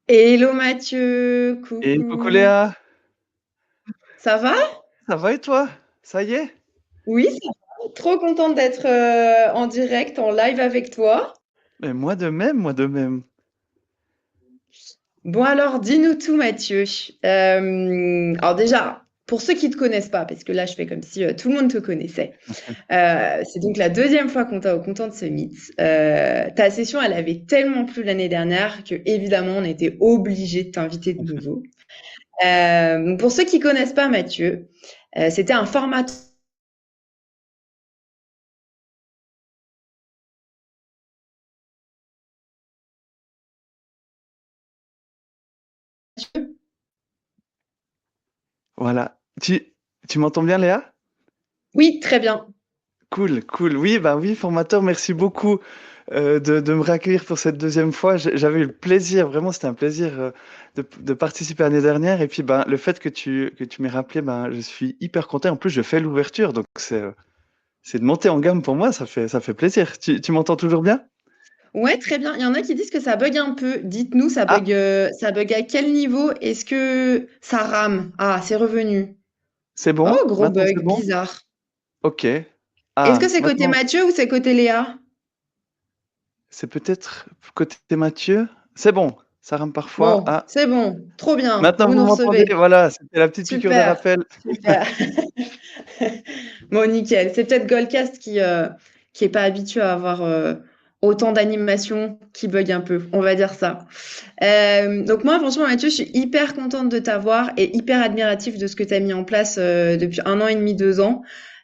Hello Mathieu, Et coucou coucou. Léa, Ça va? ça va et toi? Ça y est? Oui, ça va. Trop contente d'être en direct, en live avec toi. Mais moi de même, moi de même. Bon alors, dis-nous tout Mathieu. Alors déjà, pour ceux qui ne te connaissent pas, parce que là je fais comme si tout le monde te connaissait. C'est donc la deuxième fois qu'on t'a au Content Summit. Ta session, elle avait tellement plu l'année dernière que évidemment on était obligé de t'inviter de nouveau. Donc pour ceux qui connaissent pas Mathieu, c'était un format. Voilà. Tu m'entends bien Léa? Oui, très bien. Cool, cool. Oui, bah oui, formateur, merci beaucoup de me réaccueillir pour cette deuxième fois. J'avais eu le plaisir, vraiment, c'était un plaisir de participer l'année dernière. Et puis, ben, le fait que tu m'aies rappelé, ben, je suis hyper content. En plus, je fais l'ouverture, donc c'est de monter en gamme pour moi, ça fait plaisir. Tu m'entends toujours bien? Ouais, très bien. Il y en a qui disent que ça bug un peu. Dites-nous, Ah, ça bug à quel niveau? Est-ce que ça rame? Ah, c'est revenu. c'est bon? Oh, gros Maintenant, c'est bug, bon? bizarre. Ok. Est-ce que Ah, c'est côté maintenant. Mathieu ou c'est côté Léa? C'est peut-être côté Mathieu? C'est bon, ça rame parfois. Bon, Ah, c'est bon. Trop bien. maintenant Vous vous nous m'entendez? recevez. Voilà, c'était la petite piqûre de Super, rappel. super. Bon, nickel. C'est peut-être Goldcast qui est pas habitué à avoir autant d'animations qui bug un peu. On va dire ça. Donc moi, franchement, Mathieu, je suis hyper contente de t'avoir et hyper admiratif de ce que tu as mis en place depuis 1 an et demi, 2 ans.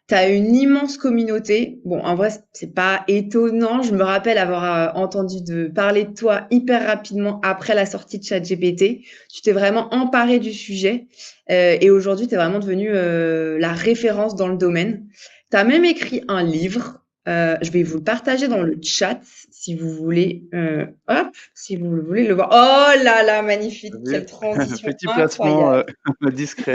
Tu as une immense communauté. Bon, en vrai, c'est pas étonnant. Je me rappelle avoir entendu parler de toi hyper rapidement après la sortie de ChatGPT. Tu t'es vraiment emparé du sujet et aujourd'hui, tu es vraiment devenu la référence dans le domaine. Tu as même écrit un livre. Je vais vous le partager dans le chat si vous voulez. Hop, si vous voulez le voir. Oh là là, magnifique, Vous quelle avez transition petit placement, incroyable. discret.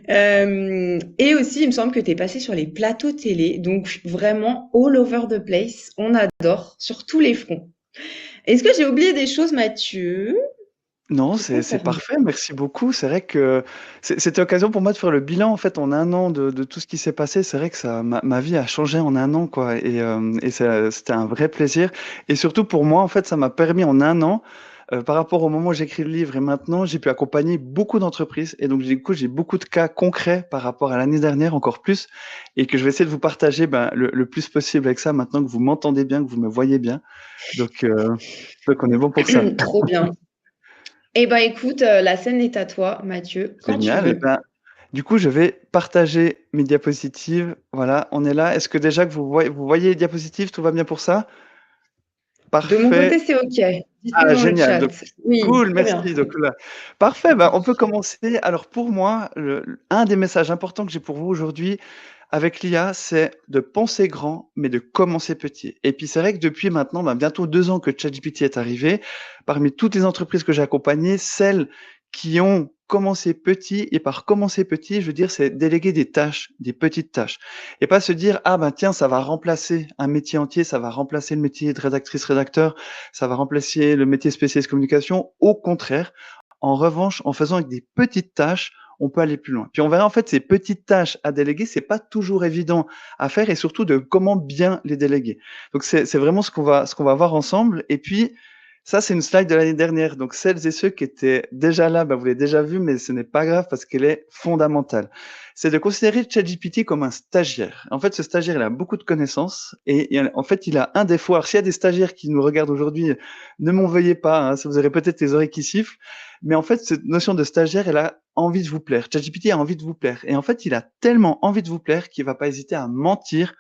Et aussi, il me semble que tu es passé sur les plateaux télé, donc vraiment all over the place. On adore sur tous les fronts. Est-ce que j'ai oublié des choses, Mathieu, Non, te c'est concernant? parfait, merci beaucoup. C'est vrai que c'était l'occasion pour moi de faire le bilan, en fait, en 1 an de tout ce qui s'est passé. C'est vrai que ma vie a changé en 1 an, quoi, et c'était un vrai plaisir et surtout pour moi, en fait, ça m'a permis en 1 an, par rapport au moment où j'écris le livre et maintenant, j'ai pu accompagner beaucoup d'entreprises et donc du coup, j'ai beaucoup de cas concrets par rapport à l'année dernière, encore plus, et que je vais essayer de vous partager, ben, le plus possible avec ça, maintenant que vous m'entendez bien, que vous me voyez bien. Donc on est bon pour ça. Trop bien. Eh ben, écoute, la scène est à toi, Mathieu, quand tu Génial et veux. ben, du coup, je vais partager mes diapositives. Voilà, on est là. Est-ce que déjà que vous voyez les diapositives, tout va bien pour ça? De mon Parfait. côté, c'est OK. Dites-nous Ah dans le génial, chat. donc Oui, cool, très bien. merci. Donc là, parfait, bah, on peut commencer. Alors pour moi, un des messages importants que j'ai pour vous aujourd'hui avec l'IA, c'est de penser grand, mais de commencer petit. Et puis c'est vrai que depuis maintenant, bah, bientôt 2 ans que ChatGPT est arrivé, parmi toutes les entreprises que j'ai accompagnées, celles qui ont commencé petit, et par commencer petit, je veux dire, c'est déléguer des tâches, des petites tâches. Et pas se dire, ah ben tiens, ça va remplacer un métier entier, ça va remplacer le métier de rédactrice-rédacteur, ça va remplacer le métier spécialiste communication. Au contraire, en revanche, en faisant avec des petites tâches, on peut aller plus loin. Puis on verra en fait ces petites tâches à déléguer, c'est pas toujours évident à faire et surtout de comment bien les déléguer. Donc c'est vraiment ce qu'on va voir ensemble. Et puis ça c'est une slide de l'année dernière. Donc celles et ceux qui étaient déjà là, bah, vous l'avez déjà vu, mais ce n'est pas grave parce qu'elle est fondamentale. C'est de considérer ChatGPT comme un stagiaire. En fait, ce stagiaire, il a beaucoup de connaissances et en fait, il a un défaut. Alors, s'il y a des stagiaires qui nous regardent aujourd'hui, ne m'en veuillez pas, hein, vous aurez peut-être les oreilles qui sifflent, mais en fait, cette notion de stagiaire, elle a envie de vous plaire. ChatGPT a envie de vous plaire. Et en fait, il a tellement envie de vous plaire qu'il va pas hésiter à mentir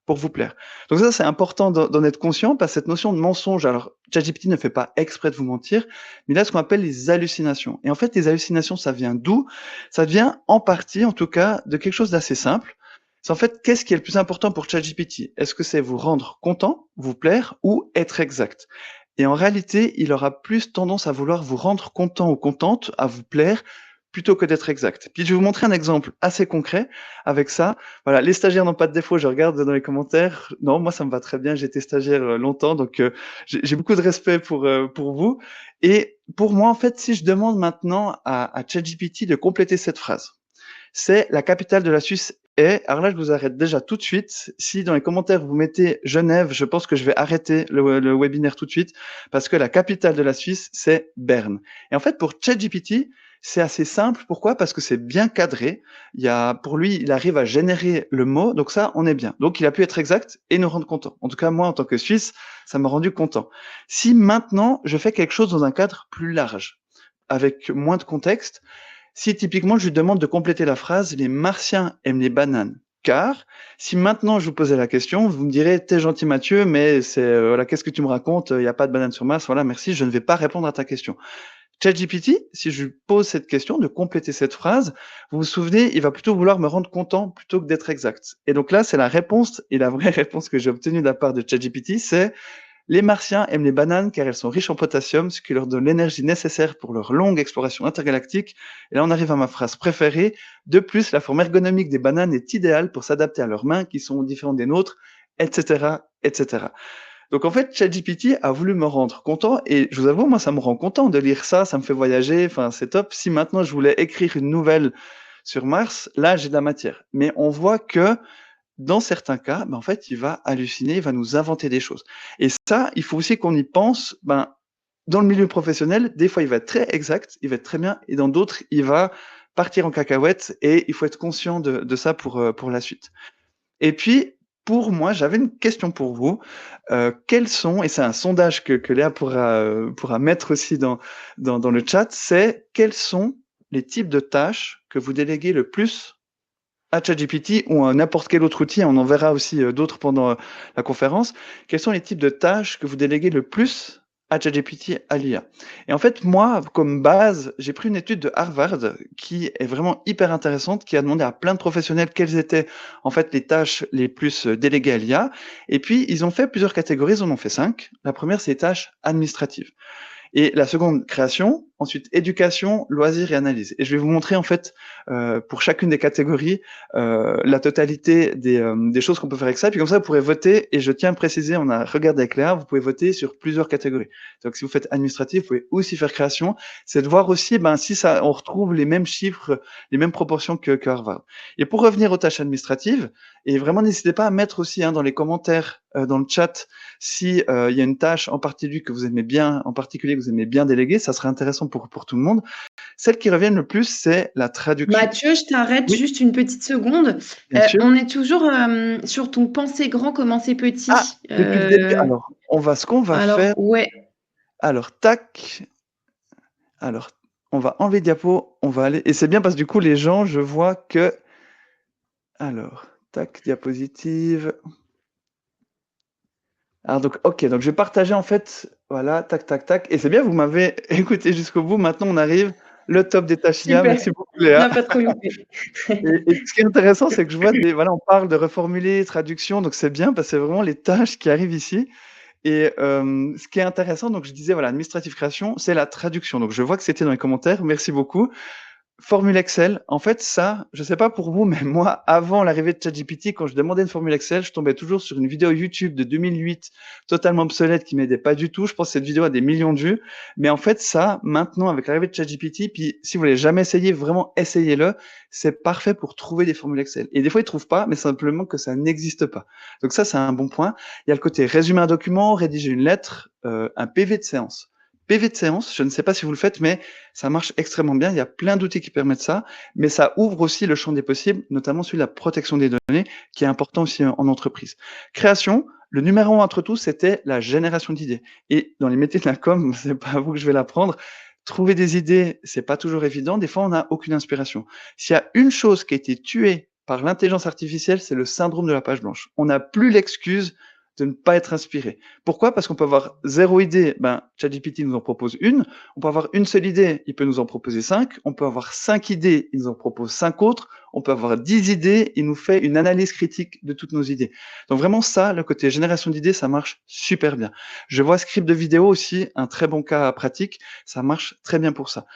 pour vous plaire. Donc ça, c'est important d'en être conscient parce que cette notion de mensonge, alors ChatGPT ne fait pas exprès de vous mentir, mais là, ce qu'on appelle les hallucinations. Et en fait, les hallucinations, ça vient d'où? Ça vient en partie, en tout cas, de quelque chose d'assez simple. C'est en fait, qu'est-ce qui est le plus important pour ChatGPT? Est-ce que c'est vous rendre content, vous plaire ou être exact? Et en réalité, il aura plus tendance à vouloir vous rendre content ou contente, à vous plaire, plutôt que d'être exact. Puis je vais vous montrer un exemple assez concret avec ça. Voilà, les stagiaires n'ont pas de défaut, je regarde dans les commentaires. Non, moi ça me va très bien, j'ai été stagiaire longtemps, donc j'ai beaucoup de respect pour vous. Et pour moi, en fait, si je demande maintenant à ChatGPT de compléter cette phrase, c'est la capitale de la Suisse est. Alors là, je vous arrête déjà tout de suite. Si dans les commentaires vous mettez Genève, je pense que je vais arrêter le webinaire tout de suite parce que la capitale de la Suisse, c'est Berne. Et en fait, pour ChatGPT, c'est assez simple. Pourquoi? Parce que c'est bien cadré. Pour lui, il arrive à générer le mot. Donc ça, on est bien. Donc il a pu être exact et nous rendre content. En tout cas, moi, en tant que Suisse, ça m'a rendu content. Si maintenant, je fais quelque chose dans un cadre plus large, avec moins de contexte, si typiquement je lui demande de compléter la phrase, les Martiens aiment les bananes. Car si maintenant je vous posais la question, vous me direz, t'es gentil Mathieu, mais voilà, qu'est-ce que tu me racontes? Il n'y a pas de bananes sur Mars. Voilà, merci, je ne vais pas répondre à ta question. ChatGPT, si je lui pose cette question, de compléter cette phrase, vous vous souvenez, il va plutôt vouloir me rendre content plutôt que d'être exact. Et donc là, c'est la réponse, et la vraie réponse que j'ai obtenue de la part de ChatGPT, c'est les Martiens aiment les bananes car elles sont riches en potassium, ce qui leur donne l'énergie nécessaire pour leur longue exploration intergalactique. Et là, on arrive à ma phrase préférée. De plus, la forme ergonomique des bananes est idéale pour s'adapter à leurs mains qui sont différentes des nôtres, etc., etc. Donc en fait, ChatGPT a voulu me rendre content et je vous avoue, moi, ça me rend content de lire ça, ça me fait voyager, enfin, c'est top. Si maintenant je voulais écrire une nouvelle sur Mars, là, j'ai de la matière. Mais on voit que dans certains cas, en fait, il va halluciner, il va nous inventer des choses. Et ça, il faut aussi qu'on y pense, dans le milieu professionnel, des fois, il va être très exact, il va être très bien, et dans d'autres, il va partir en cacahuète, et il faut être conscient de ça pour la suite. Et puis, pour moi, j'avais une question pour vous. Quels sont, et c'est un sondage que Léa pourra mettre aussi dans le chat, c'est quels sont les types de tâches que vous déléguez le plus à ChatGPT ou à n'importe quel autre outil, on en verra aussi d'autres pendant la conférence. Quels sont les types de tâches que vous déléguez le plus à ChatGPT, à l'IA? Et en fait, moi, comme base, j'ai pris une étude de Harvard qui est vraiment hyper intéressante, qui a demandé à plein de professionnels quelles étaient en fait les tâches les plus déléguées à l'IA. Et puis, ils ont fait plusieurs catégories, ils en ont fait 5. La première, c'est les tâches administratives. Et la seconde, création. Ensuite, éducation, loisirs et analyse. Et je vais vous montrer en fait pour chacune des catégories la totalité des choses qu'on peut faire avec ça. Puis comme ça, vous pourrez voter. Et je tiens à préciser, on a regardé avec Léa, vous pouvez voter sur plusieurs catégories. Donc si vous faites administratif, vous pouvez aussi faire création. C'est de voir aussi si on retrouve les mêmes chiffres, les mêmes proportions que Harvard. Et pour revenir aux tâches administratives, et vraiment n'hésitez pas à mettre aussi dans les commentaires, dans le chat, si il y a une tâche en particulier que vous aimez bien, déléguer, ça serait intéressant pour tout le monde. Celles qui reviennent le plus, c'est la traduction. Mathieu, je t'arrête Oui. juste une petite seconde. Bien sûr. On est toujours sur ton penser grand, commencer petit. Depuis le début. Alors, ce qu'on va faire. Ouais. Alors, tac. Alors, on va enlever diapo. On va aller. Et c'est bien parce que du coup, les gens, je vois que. Alors, tac, diapositive. Alors donc, ok, donc je vais partager en fait, voilà, tac, tac, tac. Et c'est bien, vous m'avez écouté jusqu'au bout. Maintenant, on arrive, le top des tâches IA. Merci beaucoup, Léa. On n'a pas trop loupé. Et ce qui est intéressant, c'est que je vois voilà, on parle de reformuler, traduction, donc c'est bien parce que c'est vraiment les tâches qui arrivent ici. Et ce qui est intéressant, donc je disais, voilà, administrative création, c'est la traduction. Donc je vois que c'était dans les commentaires. Merci beaucoup. Formule Excel, en fait, ça, je sais pas pour vous, mais moi, avant l'arrivée de ChatGPT, quand je demandais une formule Excel, je tombais toujours sur une vidéo YouTube de 2008, totalement obsolète, qui m'aidait pas du tout. Je pense que cette vidéo a des millions de vues. Mais en fait, ça, maintenant, avec l'arrivée de ChatGPT, puis si vous l'avez jamais essayé, vraiment essayez-le. C'est parfait pour trouver des formules Excel. Et des fois, ils trouvent pas, mais simplement que ça n'existe pas. Donc ça, c'est un bon point. Il y a le côté résumer un document, rédiger une lettre, un PV de séance. PV de séance, je ne sais pas si vous le faites, mais ça marche extrêmement bien. Il y a plein d'outils qui permettent ça, mais ça ouvre aussi le champ des possibles, notamment celui de la protection des données, qui est important aussi en entreprise. Création, le numéro 1 entre tous, c'était la génération d'idées. Et dans les métiers de la com, c'est pas à vous que je vais l'apprendre, trouver des idées, c'est pas toujours évident. Des fois, on n'a aucune inspiration. S'il y a une chose qui a été tuée par l'intelligence artificielle, c'est le syndrome de la page blanche. On n'a plus l'excuse de ne pas être inspiré. Pourquoi? Parce qu'on peut avoir 0 idée, ChatGPT nous en propose une. On peut avoir une seule idée, il peut nous en proposer 5. On peut avoir 5 idées, il nous en propose 5 autres. On peut avoir 10 idées, il nous fait une analyse critique de toutes nos idées. Donc vraiment ça, le côté génération d'idées, ça marche super bien. Je vois script de vidéo aussi, un très bon cas pratique, ça marche très bien pour ça.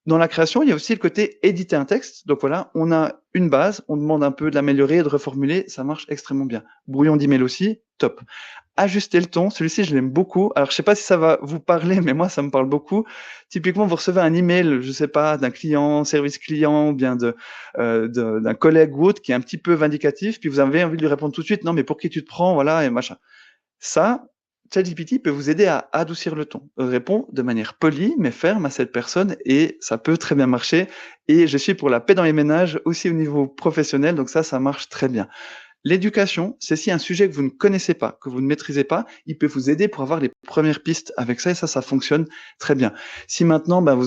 Dans la création, il y a aussi le côté éditer un texte. Donc voilà, on a une base, on demande un peu de l'améliorer, de reformuler, ça marche extrêmement bien. Brouillon d'email aussi, top. Ajuster le ton, celui-ci je l'aime beaucoup. Alors je sais pas si ça va vous parler, mais moi ça me parle beaucoup. Typiquement, vous recevez un email, je sais pas, d'un client, service client, ou bien d'un collègue ou autre qui est un petit peu vindicatif, puis vous avez envie de lui répondre tout de suite, non mais pour qui tu te prends, voilà, et machin. Ça, ChatGPT peut vous aider à adoucir le ton. Répond de manière polie mais ferme à cette personne et ça peut très bien marcher. Et je suis pour la paix dans les ménages aussi au niveau professionnel, donc ça marche très bien. L'éducation, c'est si un sujet que vous ne connaissez pas, que vous ne maîtrisez pas, il peut vous aider pour avoir les premières pistes avec ça et ça fonctionne très bien. Si maintenant vous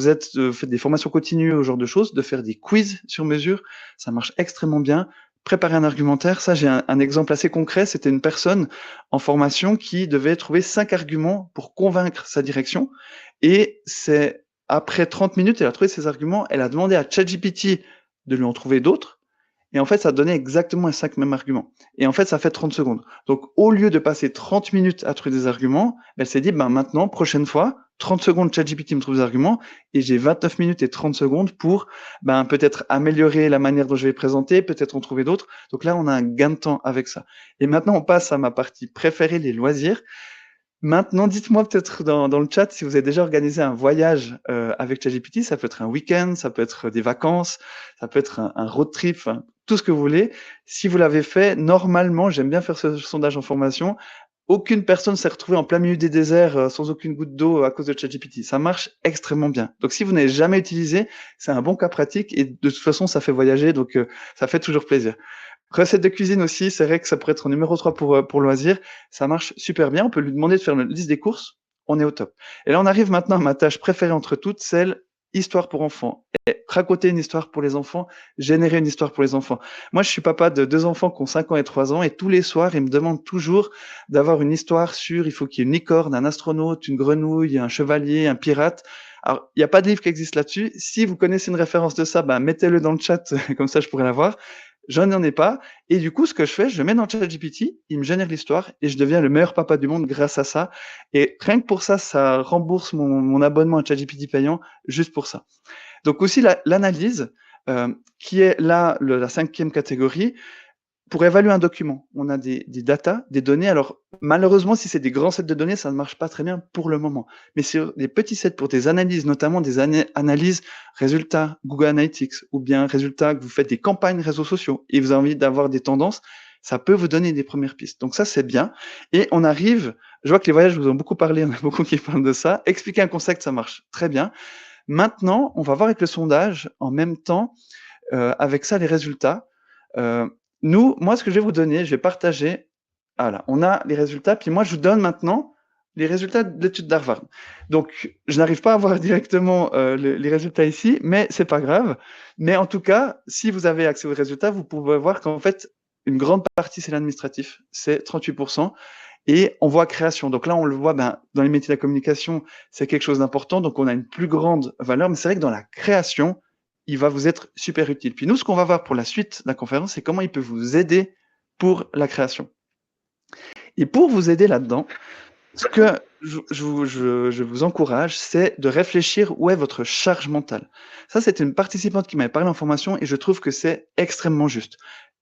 faites des formations continues, au genre de choses, de faire des quiz sur mesure, ça marche extrêmement bien. Préparer un argumentaire, ça j'ai un exemple assez concret, c'était une personne en formation qui devait trouver 5 arguments pour convaincre sa direction et c'est après 30 minutes, elle a trouvé ces arguments, elle a demandé à ChatGPT de lui en trouver d'autres et en fait, ça donnait exactement les 5 mêmes arguments. Et en fait, ça fait 30 secondes. Donc, au lieu de passer 30 minutes à trouver des arguments, elle s'est dit, maintenant, prochaine fois, 30 secondes, ChatGPT me trouve des arguments, et j'ai 29 minutes et 30 secondes pour, peut-être améliorer la manière dont je vais présenter, peut-être en trouver d'autres. Donc là, on a un gain de temps avec ça. Et maintenant, on passe à ma partie préférée, les loisirs. Maintenant, dites-moi peut-être dans le chat si vous avez déjà organisé un voyage avec ChatGPT. Ça peut être un week-end, ça peut être des vacances, ça peut être un road trip, enfin, tout ce que vous voulez. Si vous l'avez fait, normalement, j'aime bien faire ce sondage en formation. Aucune personne s'est retrouvée en plein milieu des déserts sans aucune goutte d'eau à cause de ChatGPT. Ça marche extrêmement bien. Donc, si vous n'avez jamais utilisé, c'est un bon cas pratique et de toute façon, ça fait voyager, donc ça fait toujours plaisir. Recette de cuisine aussi, c'est vrai que ça pourrait être en numéro 3 pour loisir. Ça marche super bien. On peut lui demander de faire une liste des courses. On est au top. Et là, on arrive maintenant à ma tâche préférée entre toutes, celle histoire pour enfants. Et raconter une histoire pour les enfants, générer une histoire pour les enfants. Moi, je suis papa de 2 enfants qui ont 5 ans et 3 ans et tous les soirs, ils me demandent toujours d'avoir une histoire sur, il faut qu'il y ait une licorne, un astronaute, une grenouille, un chevalier, un pirate. Alors, il n'y a pas de livre qui existe là-dessus. Si vous connaissez une référence de ça, mettez-le dans le chat, comme ça je pourrais la voir. Je n'en ai pas. Et du coup, ce que je fais, je mets dans ChatGPT, il me génère l'histoire et je deviens le meilleur papa du monde grâce à ça. Et rien que pour ça, ça rembourse mon abonnement à ChatGPT payant juste pour ça. Donc aussi l'analyse, qui est là la 5e catégorie. Pour évaluer un document, on a des datas, des données. Alors, malheureusement, si c'est des grands sets de données, ça ne marche pas très bien pour le moment. Mais sur des petits sets pour des analyses, notamment des analyses résultats Google Analytics ou bien résultats que vous faites des campagnes réseaux sociaux et vous avez envie d'avoir des tendances, ça peut vous donner des premières pistes. Donc ça, c'est bien. Et on arrive, je vois que les voyages vous ont beaucoup parlé, on a beaucoup qui parlent de ça. Expliquer un concept, ça marche très bien. Maintenant, on va voir avec le sondage en même temps, avec ça, les résultats. Moi, ce que je vais vous donner, je vais partager. Voilà, on a les résultats. Puis moi, je vous donne maintenant les résultats de l'étude d'Harvard. Donc, je n'arrive pas à voir directement les résultats ici, mais c'est pas grave. Mais en tout cas, si vous avez accès aux résultats, vous pouvez voir qu'en fait, une grande partie, c'est l'administratif, c'est 38%. Et on voit création. Donc là, on le voit, dans les métiers de la communication, c'est quelque chose d'important. Donc, on a une plus grande valeur. Mais c'est vrai que dans la création, il va vous être super utile. Puis nous, ce qu'on va voir pour la suite de la conférence, c'est comment il peut vous aider pour la création. Et pour vous aider là-dedans, ce que je vous encourage, c'est de réfléchir où est votre charge mentale. Ça, c'est une participante qui m'avait parlé en formation et je trouve que c'est extrêmement juste.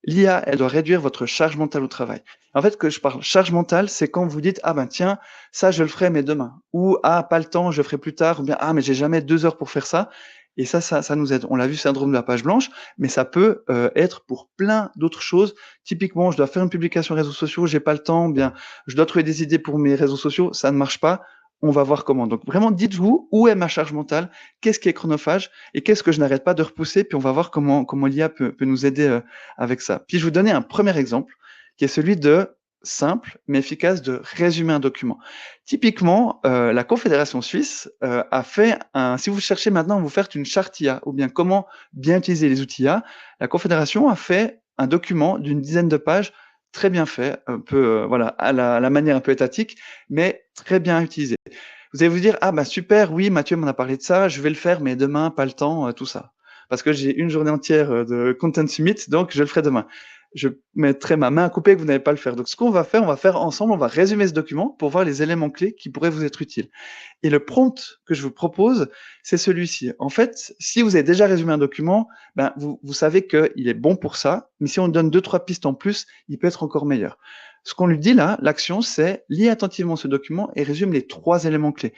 L'IA, elle doit réduire votre charge mentale au travail. En fait, que je parle charge mentale, c'est quand vous dites, tiens, ça, je le ferai, mais demain. Ou, pas le temps, je le ferai plus tard. Ou bien, mais j'ai jamais 2 heures pour faire ça. Et ça nous aide. On l'a vu, syndrome de la page blanche, mais ça peut être pour plein d'autres choses. Typiquement, je dois faire une publication réseaux sociaux, j'ai pas le temps, bien, je dois trouver des idées pour mes réseaux sociaux, ça ne marche pas. On va voir comment. Donc vraiment, dites-vous où est ma charge mentale, qu'est-ce qui est chronophage et qu'est-ce que je n'arrête pas de repousser. Puis on va voir comment l'IA peut nous aider avec ça. Puis je vais vous donner un premier exemple qui est celui de simple mais efficace de résumer un document. Typiquement, la Confédération suisse a fait si vous cherchez maintenant à vous faire une charte IA ou bien comment bien utiliser les outils IA, la Confédération a fait un document d'une dizaine de pages très bien fait, un peu à la manière un peu étatique, mais très bien utilisé. Vous allez vous dire super, oui, Mathieu m'en a parlé de ça, je vais le faire, mais demain pas le temps, tout ça, parce que j'ai une journée entière de Content Summit, donc je le ferai demain. je mettrai ma main à couper que vous n'allez pas le faire. Donc, ce qu'on va faire ensemble, on va résumer ce document pour voir les éléments clés qui pourraient vous être utiles. Et le prompt que je vous propose, c'est celui-ci. En fait, si vous avez déjà résumé un document, ben, vous savez qu'il est bon pour ça, mais si on donne 2-3 pistes en plus, il peut être encore meilleur. Ce qu'on lui dit là, l'action, c'est lis attentivement ce document et résume les 3 éléments clés.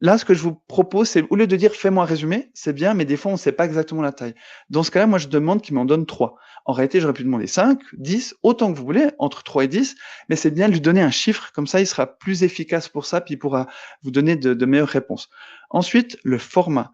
Là, ce que je vous propose, c'est au lieu de dire fais-moi un résumé, c'est bien, mais des fois, on ne sait pas exactement la taille. Dans ce cas-là, moi, je demande qu'il m'en donne 3. En réalité, j'aurais pu demander 5, 10, autant que vous voulez, entre 3 et 10, mais c'est bien de lui donner un chiffre, comme ça, il sera plus efficace pour ça, puis il pourra vous donner de meilleures réponses. Ensuite, le format.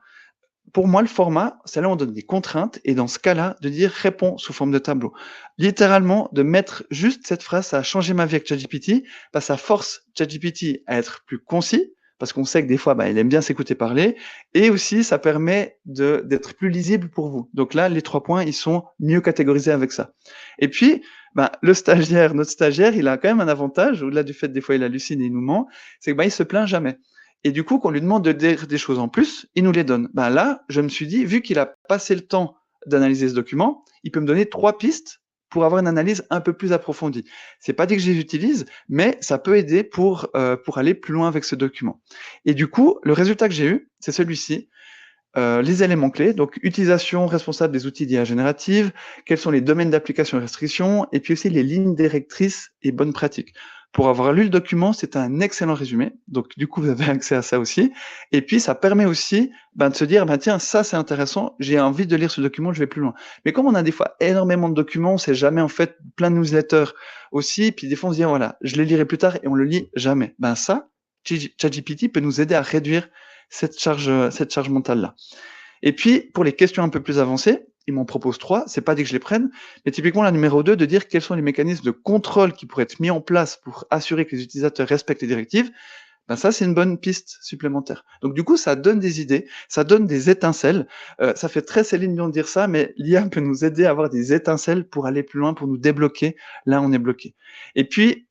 Pour moi, le format, c'est là où on donne des contraintes, et dans ce cas-là, de dire réponds sous forme de tableau. Littéralement, de mettre juste cette phrase, ça a changé ma vie avec ChatGPT, parce que ça force ChatGPT à être plus concis, parce qu'on sait que des fois, bah, il aime bien s'écouter parler, et aussi, ça permet d'être plus lisible pour vous. Donc là, les 3 points, ils sont mieux catégorisés avec ça. Et puis, bah, notre stagiaire, il a quand même un avantage, au-delà du fait, des fois, il hallucine et il nous ment, c'est que, bah, il se plaint jamais. Et du coup, qu'on lui demande de dire des choses en plus, il nous les donne. Ben là, je me suis dit, vu qu'il a passé le temps d'analyser ce document, il peut me donner 3 pistes pour avoir une analyse un peu plus approfondie. C'est pas dit que je les utilise, mais ça peut aider pour aller plus loin avec ce document. Et du coup, le résultat que j'ai eu, c'est celui-ci. Les éléments clés, donc utilisation responsable des outils d'IA générative, quels sont les domaines d'application et restrictions, et puis aussi les lignes directrices et bonnes pratiques. Pour avoir lu le document, c'est un excellent résumé, donc du coup vous avez accès à ça aussi, et puis ça permet aussi de se dire, tiens, ça c'est intéressant, j'ai envie de lire ce document, je vais plus loin. Mais comme on a des fois énormément de documents, on sait jamais en fait plein de newsletters aussi, puis des fois on se dit, voilà, je les lirai plus tard et on le lit jamais. Ça, ChatGPT peut nous aider à réduire cette charge mentale-là. Et puis, pour les questions un peu plus avancées, il m'en propose 3, c'est pas dit que je les prenne, mais typiquement la numéro 2, de dire quels sont les mécanismes de contrôle qui pourraient être mis en place pour assurer que les utilisateurs respectent les directives. Ça, c'est une bonne piste supplémentaire. Donc du coup, ça donne des idées, ça donne des étincelles. Ça fait très Céline Dion de dire ça, mais l'IA peut nous aider à avoir des étincelles pour aller plus loin, pour nous débloquer là où on est bloqué. Et puis,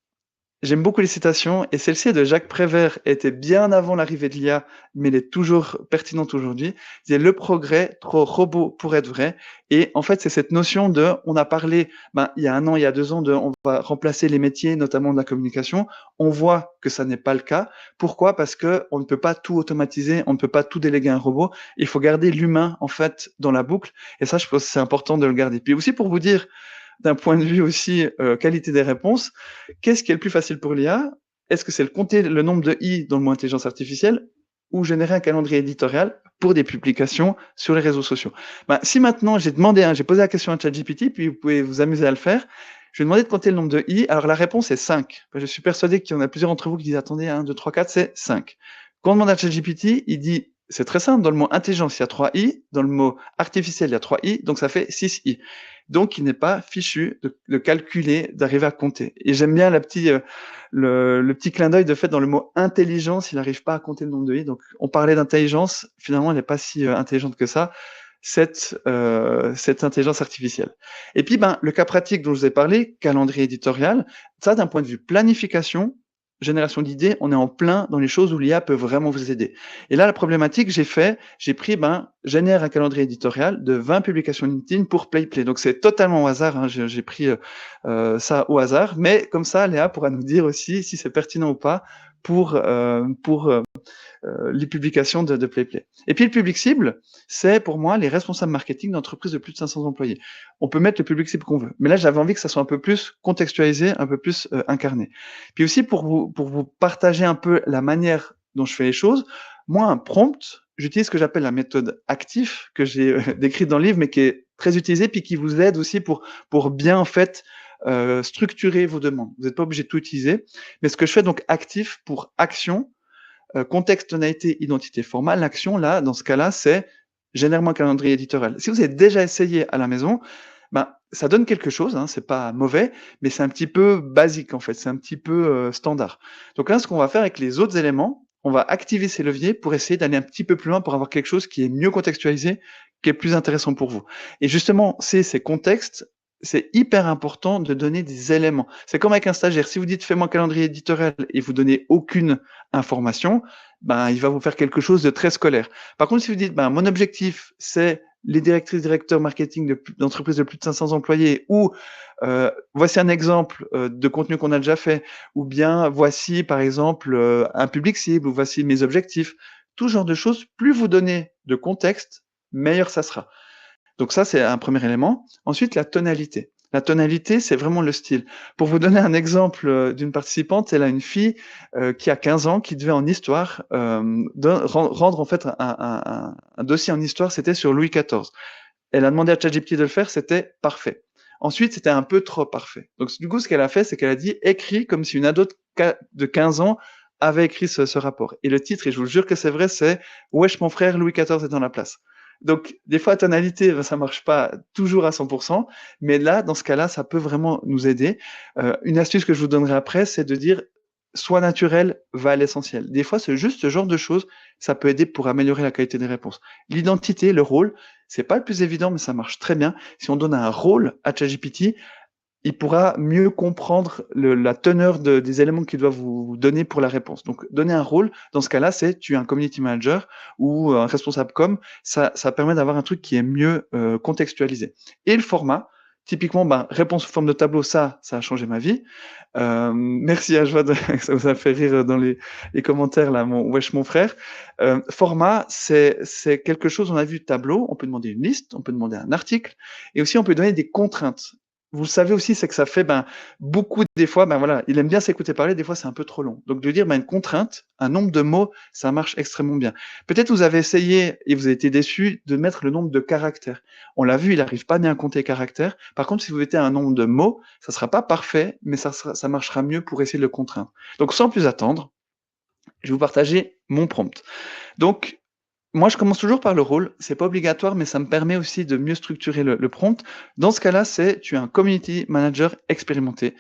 j'aime beaucoup les citations, et celle-ci de Jacques Prévert était bien avant l'arrivée de l'IA, mais elle est toujours pertinente aujourd'hui. Il disait le progrès, trop robot pour être vrai. Et en fait, c'est cette notion de, on a parlé, il y a 1 an, il y a 2 ans, de, on va remplacer les métiers, notamment de la communication. On voit que ça n'est pas le cas. Pourquoi? Parce que on ne peut pas tout automatiser, on ne peut pas tout déléguer à un robot. Il faut garder l'humain, en fait, dans la boucle. Et ça, je pense que c'est important de le garder. Puis aussi pour vous dire, d'un point de vue aussi qualité des réponses, qu'est-ce qui est le plus facile pour l'IA? Est-ce que c'est le compter le nombre de i dans le mot intelligence artificielle ou générer un calendrier éditorial pour des publications sur les réseaux sociaux? Si maintenant j'ai posé la question à ChatGPT, puis vous pouvez vous amuser à le faire, je vais demander de compter le nombre de i. Alors la réponse est 5. Je suis persuadé qu'il y en a plusieurs d'entre vous qui disent attendez, 1, 2, 3, 4, c'est 5. Quand on demande à ChatGPT, il dit c'est très simple, dans le mot intelligence, il y a 3 i, dans le mot artificiel, il y a 3 i, donc ça fait 6 i. Donc, il n'est pas fichu de calculer, d'arriver à compter. Et j'aime bien le petit clin d'œil de fait dans le mot intelligence, il n'arrive pas à compter le nombre de i. Donc, on parlait d'intelligence, finalement, elle n'est pas si intelligente que ça, cette intelligence artificielle. Et puis, le cas pratique dont je vous ai parlé, calendrier éditorial, ça, d'un point de vue planification, génération d'idées, on est en plein dans les choses où l'IA peut vraiment vous aider. Et là, la problématique, j'ai pris, génère un calendrier éditorial de 20 publications LinkedIn pour PlayPlay. Donc, c'est totalement au hasard, hein, j'ai pris ça au hasard, mais comme ça, Léa pourra nous dire aussi si c'est pertinent ou pas pour les publications de PlayPlay. Et puis le public cible, c'est pour moi les responsables marketing d'entreprises de plus de 500 employés. On peut mettre le public cible qu'on veut, mais là j'avais envie que ça soit un peu plus contextualisé, un peu plus incarné. Puis aussi pour vous partager un peu la manière dont je fais les choses, moi un prompt, j'utilise ce que j'appelle la méthode actif, que j'ai décrite dans le livre, mais qui est très utilisée, puis qui vous aide aussi pour bien en fait structurer vos demandes. Vous n'êtes pas obligé de tout utiliser, mais ce que je fais donc actif pour action, contexte, tonalité, identité, format. L'action, là, dans ce cas-là, c'est généralement un calendrier éditorial. Si vous avez déjà essayé à la maison, ça donne quelque chose, hein, c'est pas mauvais, mais c'est un petit peu basique en fait, c'est un petit peu standard. Donc là, ce qu'on va faire avec les autres éléments, on va activer ces leviers pour essayer d'aller un petit peu plus loin, pour avoir quelque chose qui est mieux contextualisé, qui est plus intéressant pour vous. Et justement, ces contextes, c'est hyper important de donner des éléments. C'est comme avec un stagiaire. Si vous dites fais-moi un calendrier éditorial et vous donnez aucune information, il va vous faire quelque chose de très scolaire. Par contre, si vous dites mon objectif, c'est les directrices, directeurs marketing d'entreprises de plus de 500 employés, ou voici un exemple de contenu qu'on a déjà fait, ou bien voici par exemple un public cible, ou voici mes objectifs, tout genre de choses, plus vous donnez de contexte, meilleur ça sera. Donc ça, c'est un premier élément. Ensuite, la tonalité. La tonalité, c'est vraiment le style. Pour vous donner un exemple d'une participante, elle a une fille qui a 15 ans, qui devait en histoire rendre en fait un dossier en histoire, c'était sur Louis XIV. Elle a demandé à ChatGPT de le faire, c'était parfait. Ensuite, c'était un peu trop parfait. Donc du coup, ce qu'elle a fait, c'est qu'elle a dit écrit comme si une ado de 15 ans avait écrit ce rapport. Et le titre, et je vous jure que c'est vrai, c'est Wesh mon frère, Louis XIV est dans la place. Donc, des fois, tonalité, ça marche pas toujours à 100%, mais là, dans ce cas-là, ça peut vraiment nous aider. Une astuce que je vous donnerai après, c'est de dire sois naturel, va à l'essentiel. Des fois, c'est juste ce genre de choses, ça peut aider pour améliorer la qualité des réponses. L'identité, le rôle, c'est pas le plus évident, mais ça marche très bien. Si on donne un rôle à ChatGPT, il pourra mieux comprendre la teneur des éléments qu'il doit vous donner pour la réponse. Donc, donner un rôle, dans ce cas-là, c'est tu es un community manager ou un responsable com, ça permet d'avoir un truc qui est mieux contextualisé. Et le format, typiquement, réponse sous forme de tableau, ça a changé ma vie. Merci à Joie, ça vous a fait rire dans les commentaires, là, wesh mon frère. Format, c'est quelque chose, on a vu tableau, on peut demander une liste, on peut demander un article, et aussi on peut donner des contraintes. Vous le savez aussi, c'est que ça fait beaucoup des fois, voilà, il aime bien s'écouter parler, des fois c'est un peu trop long. Donc de dire une contrainte, un nombre de mots, ça marche extrêmement bien. Peut-être vous avez essayé et vous avez été déçu de mettre le nombre de caractères. On l'a vu, il n'arrive pas bien à compter les caractères. Par contre, si vous mettez un nombre de mots, ça sera pas parfait, mais ça marchera mieux pour essayer de le contraindre. Donc sans plus attendre, je vais vous partager mon prompt. Donc moi, je commence toujours par le rôle. C'est pas obligatoire, mais ça me permet aussi de mieux structurer le prompt. Dans ce cas-là, tu es un community manager expérimenté.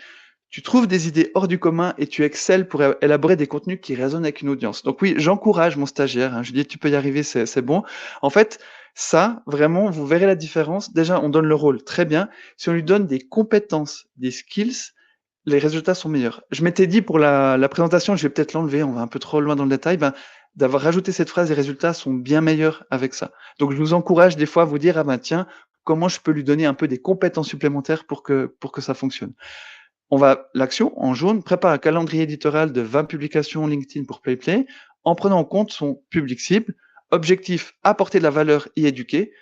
Tu trouves des idées hors du commun et tu excelles pour élaborer des contenus qui résonnent avec une audience. Donc oui, j'encourage mon stagiaire. Je lui dis, tu peux y arriver, c'est bon. En fait, ça, vraiment, vous verrez la différence. Déjà, on donne le rôle très bien. Si on lui donne des compétences, des skills, les résultats sont meilleurs. Je m'étais dit pour la présentation, je vais peut-être l'enlever, on va un peu trop loin dans le détail, d'avoir rajouté cette phrase, les résultats sont bien meilleurs avec ça. Donc je vous encourage des fois à vous dire, tiens, comment je peux lui donner un peu des compétences supplémentaires pour que ça fonctionne. L'action, en jaune, prépare un calendrier éditorial de 20 publications LinkedIn pour PlayPlay, en prenant en compte son public cible, objectif, apporter de la valeur et éduquer,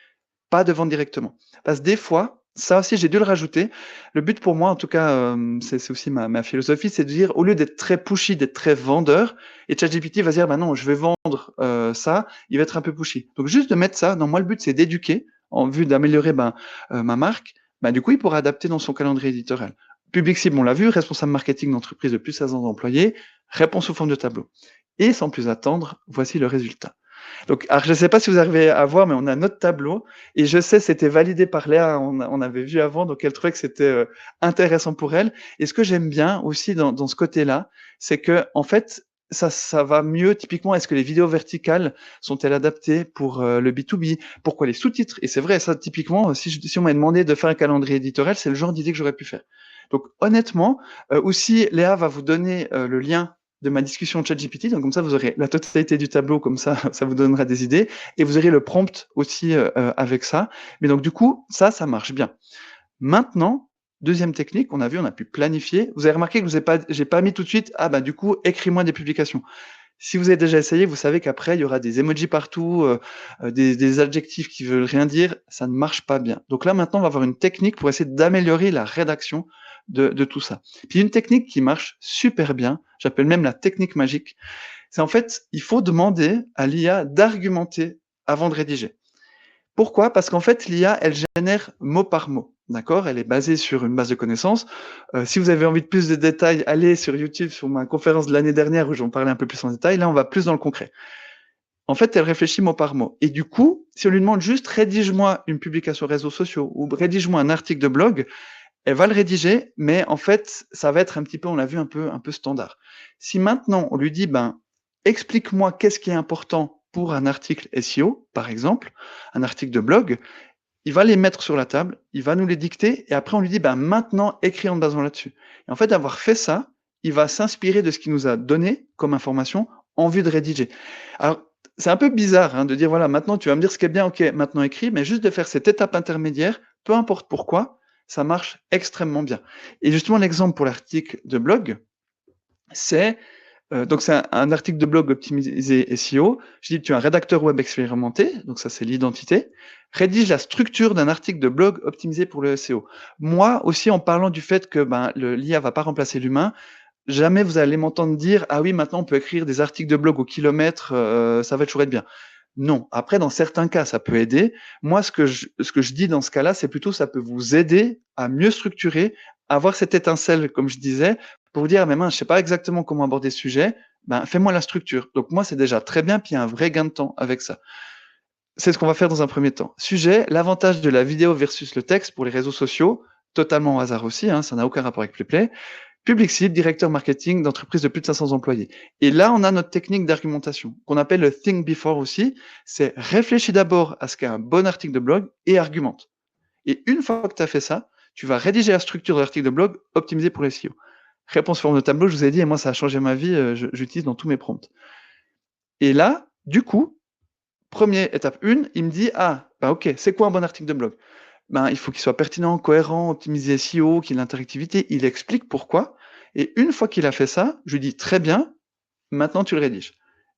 pas de vendre directement. Parce que des fois, ça aussi, j'ai dû le rajouter. Le but pour moi, en tout cas, c'est aussi ma philosophie, c'est de dire, au lieu d'être très pushy, d'être très vendeur, et ChatGPT va dire, non, je vais vendre ça, il va être un peu pushy. Donc juste de mettre ça, non, moi le but c'est d'éduquer, en vue d'améliorer ma marque, du coup, il pourra adapter dans son calendrier éditorial. Public cible, on l'a vu, responsable marketing d'entreprise de plus de 16 ans d'employés, réponse sous forme de tableau. Et sans plus attendre, voici le résultat. Donc, alors je ne sais pas si vous arrivez à voir, mais on a notre tableau et je sais c'était validé par Léa, on avait vu avant, donc elle trouvait que c'était intéressant pour elle. Et ce que j'aime bien aussi dans ce côté-là, c'est que en fait ça va mieux. Typiquement, est-ce que les vidéos verticales sont-elles adaptées pour le B2B? Pourquoi les sous-titres? Et c'est vrai, ça typiquement, si on m'avait demandé de faire un calendrier éditorial, c'est le genre d'idée que j'aurais pu faire. Donc honnêtement, aussi Léa va vous donner le lien de ma discussion ChatGPT, donc comme ça vous aurez la totalité du tableau, comme ça vous donnera des idées, et vous aurez le prompt aussi avec ça. Mais donc du coup, ça marche bien. Maintenant, deuxième technique, on a pu planifier. Vous avez remarqué que j'ai pas mis tout de suite, du coup, écris-moi des publications. Si vous avez déjà essayé, vous savez qu'après, il y aura des emojis partout, des adjectifs qui veulent rien dire, ça ne marche pas bien. Donc là, maintenant, on va avoir une technique pour essayer d'améliorer la rédaction de tout ça. Puis une technique qui marche super bien, j'appelle même la technique magique, c'est en fait, il faut demander à l'IA d'argumenter avant de rédiger. Pourquoi? Parce qu'en fait, l'IA, elle génère mot par mot. D'accord? Elle est basée sur une base de connaissances. Si vous avez envie de plus de détails, allez sur YouTube, sur ma conférence de l'année dernière où j'en parlais un peu plus en détail. Là, on va plus dans le concret. En fait, elle réfléchit mot par mot. Et du coup, si on lui demande juste rédige-moi une publication réseaux sociaux ou rédige-moi un article de blog, elle va le rédiger, mais en fait, ça va être un petit peu, on l'a vu, un peu standard. Si maintenant, on lui dit, explique-moi qu'est-ce qui est important pour un article SEO, par exemple, un article de blog, il va les mettre sur la table, il va nous les dicter, et après on lui dit, maintenant, écris en basant là-dessus. Et en fait, d'avoir fait ça, il va s'inspirer de ce qu'il nous a donné comme information en vue de rédiger. Alors, c'est un peu bizarre de dire, voilà, maintenant tu vas me dire ce qui est bien, ok, maintenant écrit, mais juste de faire cette étape intermédiaire, peu importe pourquoi, ça marche extrêmement bien. Et justement, l'exemple pour l'article de blog, c'est donc c'est un article de blog optimisé SEO. Je dis, tu es un rédacteur web expérimenté, donc ça c'est l'identité. Rédige la structure d'un article de blog optimisé pour le SEO. Moi aussi, en parlant du fait que l'IA va pas remplacer l'humain, jamais vous allez m'entendre dire, ah oui, maintenant on peut écrire des articles de blog au kilomètre, ça va toujours être bien. Non. Après, dans certains cas, ça peut aider. Moi, ce que je dis dans ce cas-là, c'est plutôt ça peut vous aider à mieux structurer, avoir cette étincelle, comme je disais, pour vous dire, mais mince, je sais pas exactement comment aborder ce sujet, fais-moi la structure. Donc moi, c'est déjà très bien, puis il y a un vrai gain de temps avec ça. C'est ce qu'on va faire dans un premier temps. Sujet, l'avantage de la vidéo versus le texte pour les réseaux sociaux, totalement au hasard aussi, ça n'a aucun rapport avec PlayPlay. Public cible, directeur marketing d'entreprise de plus de 500 employés. Et là, on a notre technique d'argumentation, qu'on appelle le think before aussi. C'est réfléchis d'abord à ce qu'est un bon article de blog et argumente. Et une fois que tu as fait ça, tu vas rédiger la structure de l'article de blog optimisé pour les SEO. Réponse forme de tableau, je vous ai dit, et moi, ça a changé ma vie, j'utilise dans tous mes prompts. Et là, du coup, première étape 1, il me dit, ok, c'est quoi un bon article de blog? Il faut qu'il soit pertinent, cohérent, optimisé SEO, qu'il ait l'interactivité. Il explique pourquoi. Et une fois qu'il a fait ça, je lui dis très bien, maintenant tu le rédiges.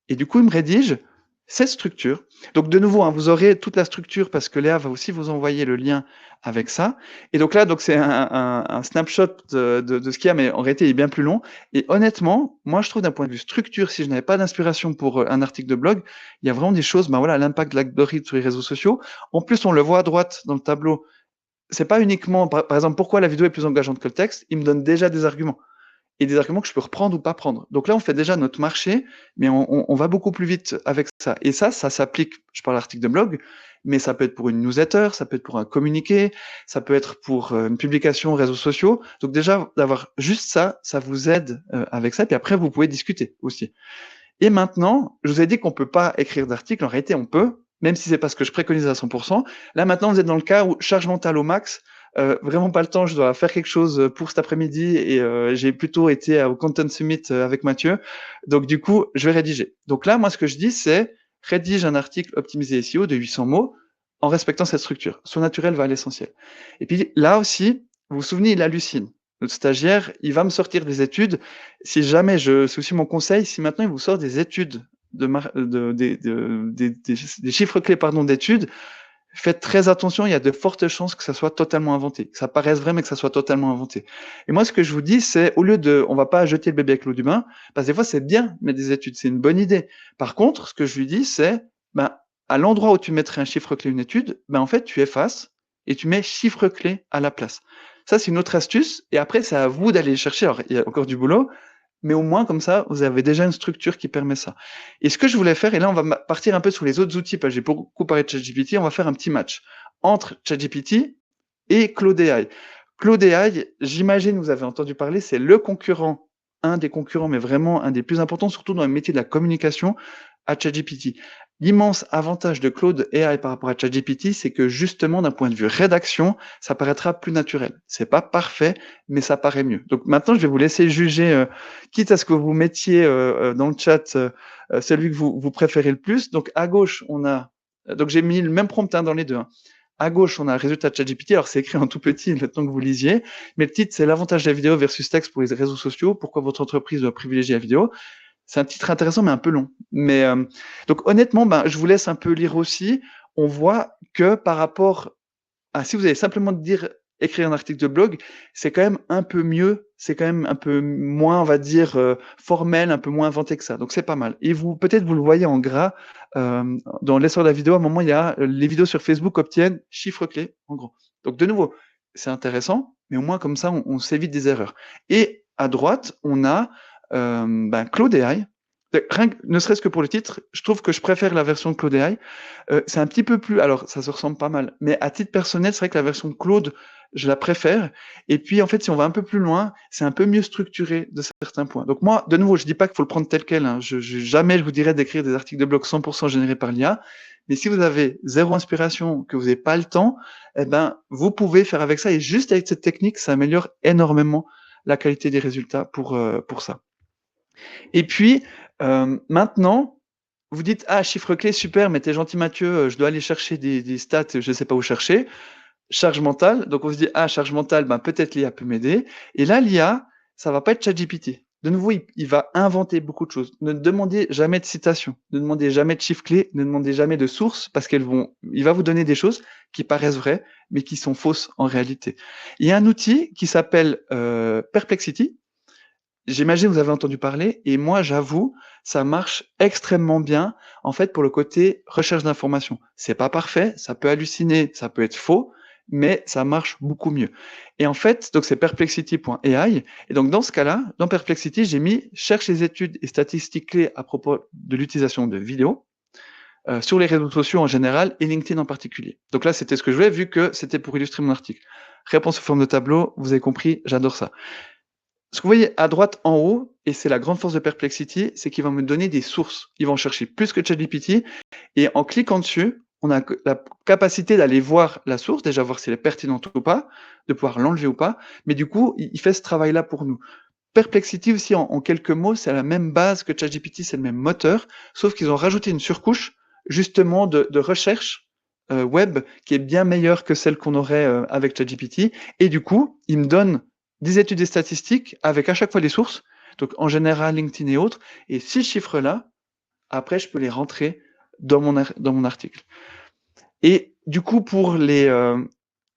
Et du coup, il me rédige cette structure. Donc de nouveau, vous aurez toute la structure parce que Léa va aussi vous envoyer le lien avec ça. Et donc là, c'est un snapshot de ce qu'il y a, mais en réalité, il est bien plus long. Et honnêtement, moi, je trouve d'un point de vue structure, si je n'avais pas d'inspiration pour un article de blog, il y a vraiment des choses, voilà, l'impact de l'algorithme sur les réseaux sociaux. En plus, on le voit à droite dans le tableau. C'est pas uniquement, par exemple, pourquoi la vidéo est plus engageante que le texte, il me donne déjà des arguments. Et des arguments que je peux reprendre ou pas prendre. Donc là, on fait déjà notre marché, mais on va beaucoup plus vite avec ça. Et ça s'applique, je parle d'article de blog, mais ça peut être pour une newsletter, ça peut être pour un communiqué, ça peut être pour une publication réseaux sociaux. Donc déjà, d'avoir juste ça, ça vous aide avec ça. Puis après, vous pouvez discuter aussi. Et maintenant, je vous ai dit qu'on peut pas écrire d'article. En réalité, on peut, même si c'est pas ce que je préconise à 100%. Là, maintenant, vous êtes dans le cas où charge mentale au max. Vraiment pas le temps, je dois faire quelque chose pour cet après-midi et j'ai plutôt été au Content Summit avec Mathieu. Donc du coup, je vais rédiger. Donc là, moi, ce que je dis, c'est rédige un article optimisé SEO de 800 mots en respectant cette structure. Son naturel va à l'essentiel. Et puis là aussi, vous vous souvenez, il hallucine. Notre stagiaire, il va me sortir des études. Si jamais c'est aussi mon conseil, si maintenant il vous sort des études des chiffres clés d'études, faites très attention, il y a de fortes chances que ça soit totalement inventé, que ça paraisse vrai, mais que ça soit totalement inventé. Et moi, ce que je vous dis, c'est on va pas jeter le bébé avec l'eau du bain, parce que des fois, c'est bien, mais des études, c'est une bonne idée. Par contre, ce que je lui dis, c'est, à l'endroit où tu mettrais un chiffre clé, une étude, en fait, tu effaces et tu mets chiffre clé à la place. Ça, c'est une autre astuce. Et après, c'est à vous d'aller chercher. Alors, il y a encore du boulot, mais au moins, comme ça, vous avez déjà une structure qui permet ça. Et ce que je voulais faire, et là, on va partir un peu sur les autres outils, parce que j'ai beaucoup parlé de ChatGPT, on va faire un petit match entre ChatGPT et Claude AI. Claude AI, j'imagine, vous avez entendu parler, c'est le concurrent, un des concurrents, mais vraiment un des plus importants, surtout dans le métier de la communication, à ChatGPT. L'immense avantage de Claude AI par rapport à ChatGPT, c'est que justement, d'un point de vue rédaction, ça paraîtra plus naturel. C'est pas parfait, mais ça paraît mieux. Donc maintenant, je vais vous laisser juger, quitte à ce que vous mettiez dans le chat celui que vous préférez le plus. Donc à gauche, on a, donc j'ai mis le même prompt dans les deux. À gauche, on a le résultat de ChatGPT. Alors c'est écrit en tout petit, le temps que vous lisiez, mais le titre, c'est l'avantage de la vidéo versus texte pour les réseaux sociaux. Pourquoi votre entreprise doit privilégier la vidéo? C'est un titre intéressant, mais un peu long. Mais donc honnêtement, je vous laisse un peu lire aussi. On voit que par rapport à si vous allez simplement écrire un article de blog, c'est quand même un peu mieux, c'est quand même un peu moins, on va dire, formel, un peu moins inventé que ça. Donc c'est pas mal. Et peut-être vous le voyez en gras dans l'essor de la vidéo. À un moment, il y a les vidéos sur Facebook obtiennent chiffre clé, en gros. Donc de nouveau, c'est intéressant, mais au moins comme ça, on s'évite des erreurs. Et à droite, on a Claude AI. Ne serait-ce que pour le titre, je trouve que je préfère la version de Claude AI. C'est un petit peu plus, alors ça se ressemble pas mal, mais à titre personnel, c'est vrai que la version de Claude, je la préfère. Et puis en fait, si on va un peu plus loin, c'est un peu mieux structuré de certains points. Donc moi, de nouveau, je dis pas qu'il faut le prendre tel quel. Jamais je vous dirais d'écrire des articles de blog 100% générés par l'IA. Mais si vous avez zéro inspiration, que vous n'avez pas le temps, vous pouvez faire avec ça. Et juste avec cette technique, ça améliore énormément la qualité des résultats pour ça. Et puis, maintenant, vous dites, ah, chiffre clé, super, mais t'es gentil Mathieu, je dois aller chercher des stats, je sais pas où chercher. Charge mentale, donc on se dit, ah, charge mentale, ben, peut-être l'IA peut m'aider. Et là, l'IA, ça va pas être ChatGPT. De nouveau, il va inventer beaucoup de choses. Ne demandez jamais de citation, ne demandez jamais de chiffres clés, ne demandez jamais de sources, parce il va vous donner des choses qui paraissent vraies, mais qui sont fausses en réalité. Il y a un outil qui s'appelle Perplexity. J'imagine que vous avez entendu parler, et moi, j'avoue, ça marche extrêmement bien, en fait, pour le côté recherche d'informations. C'est pas parfait, ça peut halluciner, ça peut être faux, mais ça marche beaucoup mieux. Et en fait, donc c'est perplexity.ai, et donc dans ce cas-là, dans Perplexity, j'ai mis cherche les études et statistiques clés à propos de l'utilisation de vidéos sur les réseaux sociaux en général et LinkedIn en particulier. Donc là, c'était ce que je voulais, vu que c'était pour illustrer mon article. Réponse sous forme de tableau, vous avez compris, j'adore ça. Ce que vous voyez à droite en haut, et c'est la grande force de Perplexity, c'est qu'il va me donner des sources. Il va en chercher plus que ChatGPT, et en cliquant dessus, on a la capacité d'aller voir la source, déjà voir si elle est pertinente ou pas, de pouvoir l'enlever ou pas, mais du coup, il fait ce travail-là pour nous. Perplexity aussi, en quelques mots, c'est la même base que ChatGPT, c'est le même moteur, sauf qu'ils ont rajouté une surcouche, justement, de recherche web qui est bien meilleure que celle qu'on aurait avec ChatGPT, et du coup, il me donne des études et statistiques avec à chaque fois des sources, donc en général LinkedIn et autres, et ces chiffres-là, après, je peux les rentrer dans mon article. Et du coup, pour les